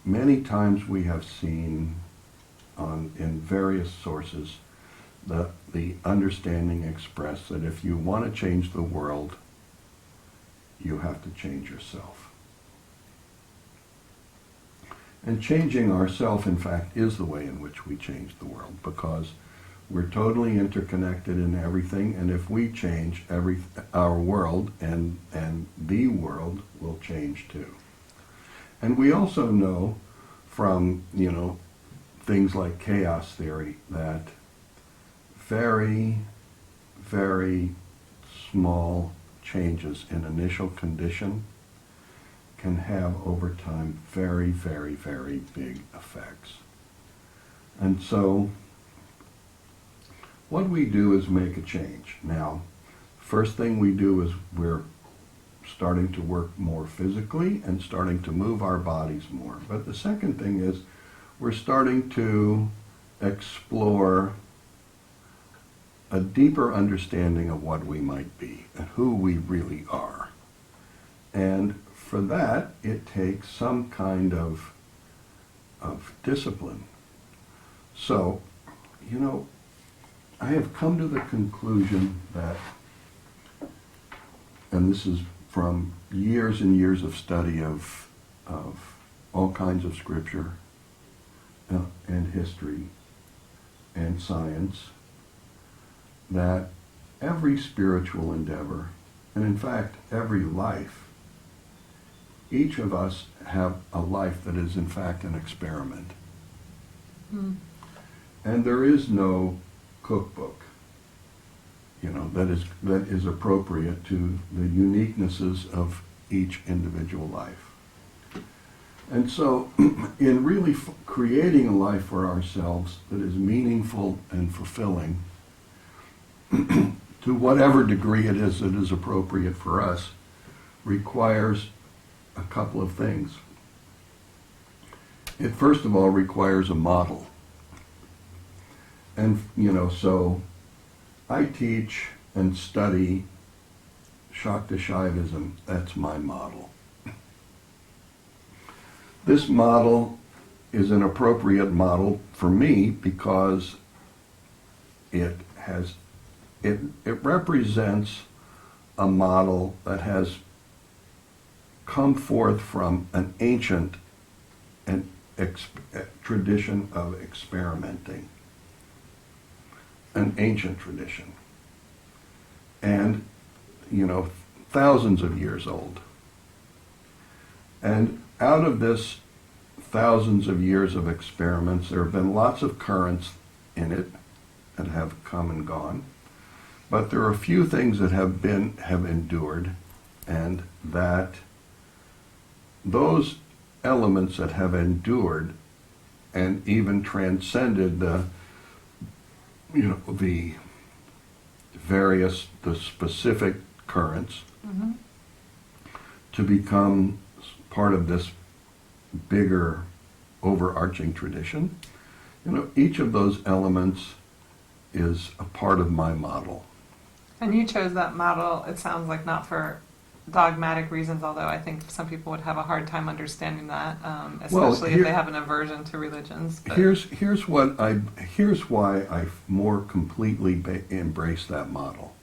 many times we have seen in various sources the understanding expressed that if you want to change the world, you have to change yourself. And changing ourself, in fact, is the way in which we change the world, because we're totally interconnected in everything, and if we change, our world and the world will change too. And we also know from, things like chaos theory that very, very small changes in initial condition can have over time very, very, very big effects. And so what we do is make a change. Now, first thing we do is we're starting to work more physically and starting to move our bodies more. But the second thing is we're starting to explore a deeper understanding of what we might be and who we really are. And for that, it takes some kind of discipline. So, I have come to the conclusion that, and this is from years and years of study of all kinds of scripture and history and science, that every spiritual endeavor, and in fact every life, each of us have a life that is in fact an experiment. Mm. And there is no cookbook, that is appropriate to the uniquenesses of each individual life. And so, in really creating a life for ourselves that is meaningful and fulfilling, to whatever degree it is that is appropriate for us, requires a couple of things. It first of all requires a model. And, so I teach and study Shakti Shaivism. That's my model. This model is an appropriate model for me because it represents a model that has come forth from an ancient tradition of experimenting. An ancient tradition. And, thousands of years old. And out of this thousands of years of experiments, there have been lots of currents in it that have come and gone. But there are a few things that have endured, and that those elements that have endured and even transcended the specific currents, mm-hmm. to become part of this bigger overarching tradition. Each of those elements is a part of my model. And you chose that model, it sounds like, not for dogmatic reasons, although I think some people would have a hard time understanding that, especially if they have an aversion to religions. But here's why I more completely embrace that model.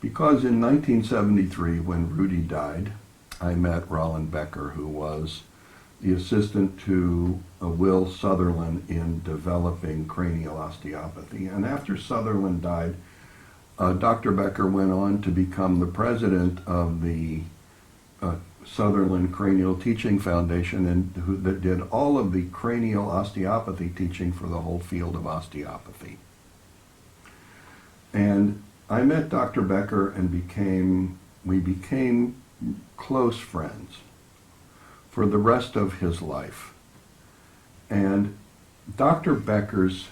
Because in 1973, when Rudy died, I met Roland Becker, who was the assistant to Will Sutherland in developing cranial osteopathy. And after Sutherland died, Dr. Becker went on to become the president of the Sutherland Cranial Teaching Foundation, and that did all of the cranial osteopathy teaching for the whole field of osteopathy. And I met Dr. Becker and we became close friends for the rest of his life. And Dr. Becker's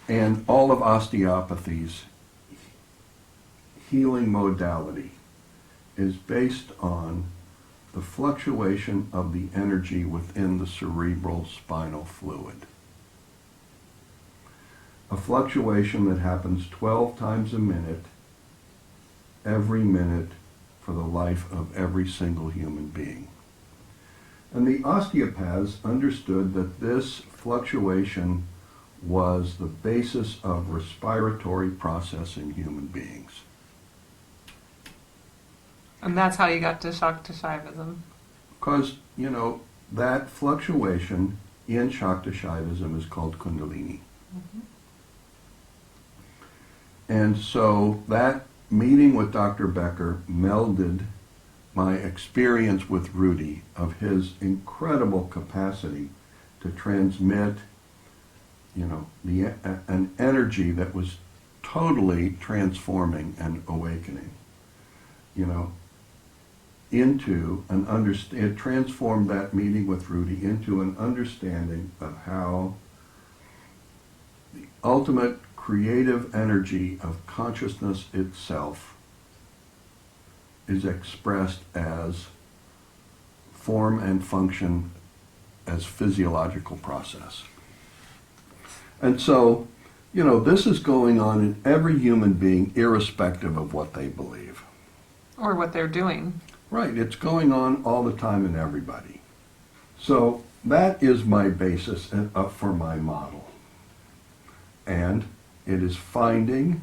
and all of osteopathy's healing modality is based on the fluctuation of the energy within the cerebral spinal fluid. A fluctuation that happens 12 times a minute, every minute, for the life of every single human being. And the osteopaths understood that this fluctuation was the basis of respiratory process in human beings. And that's how you got to Shakti Shaivism. Because, that fluctuation in Shakti Shaivism is called Kundalini. Mm-hmm. And so that meeting with Dr. Becker melded my experience with Rudy of his incredible capacity to transmit, an energy that was totally transforming and awakening, into it transformed that meeting with Rudy into an understanding of how the ultimate creative energy of consciousness itself is expressed as form and function as physiological process. And so, this is going on in every human being irrespective of what they believe. Or what they're doing. Right, it's going on all the time in everybody. So that is my basis for my model. And it is finding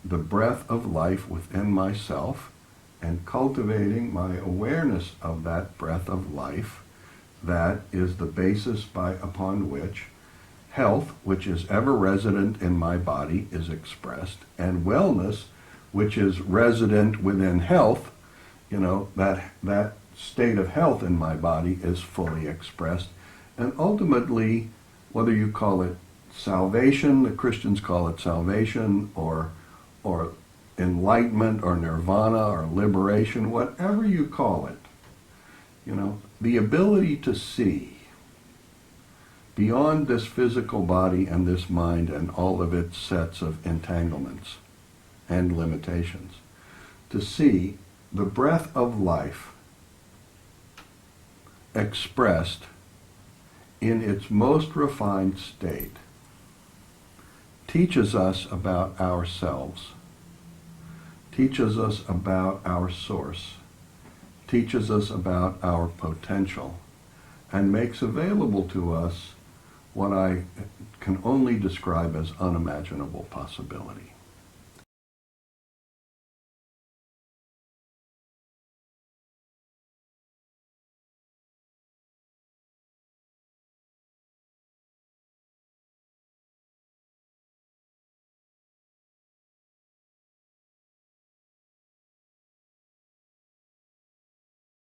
the breath of life within myself and cultivating my awareness of that breath of life. That is the basis upon which health, which is ever resident in my body, is expressed, and wellness, which is resident within health, that state of health in my body is fully expressed. And ultimately, whether you call it salvation, the Christians call it salvation, or enlightenment, or nirvana, or liberation, whatever you call it, the ability to see beyond this physical body and this mind and all of its sets of entanglements and limitations, to see the breath of life expressed in its most refined state, teaches us about ourselves, teaches us about our source, teaches us about our potential, and makes available to us what I can only describe as unimaginable possibility.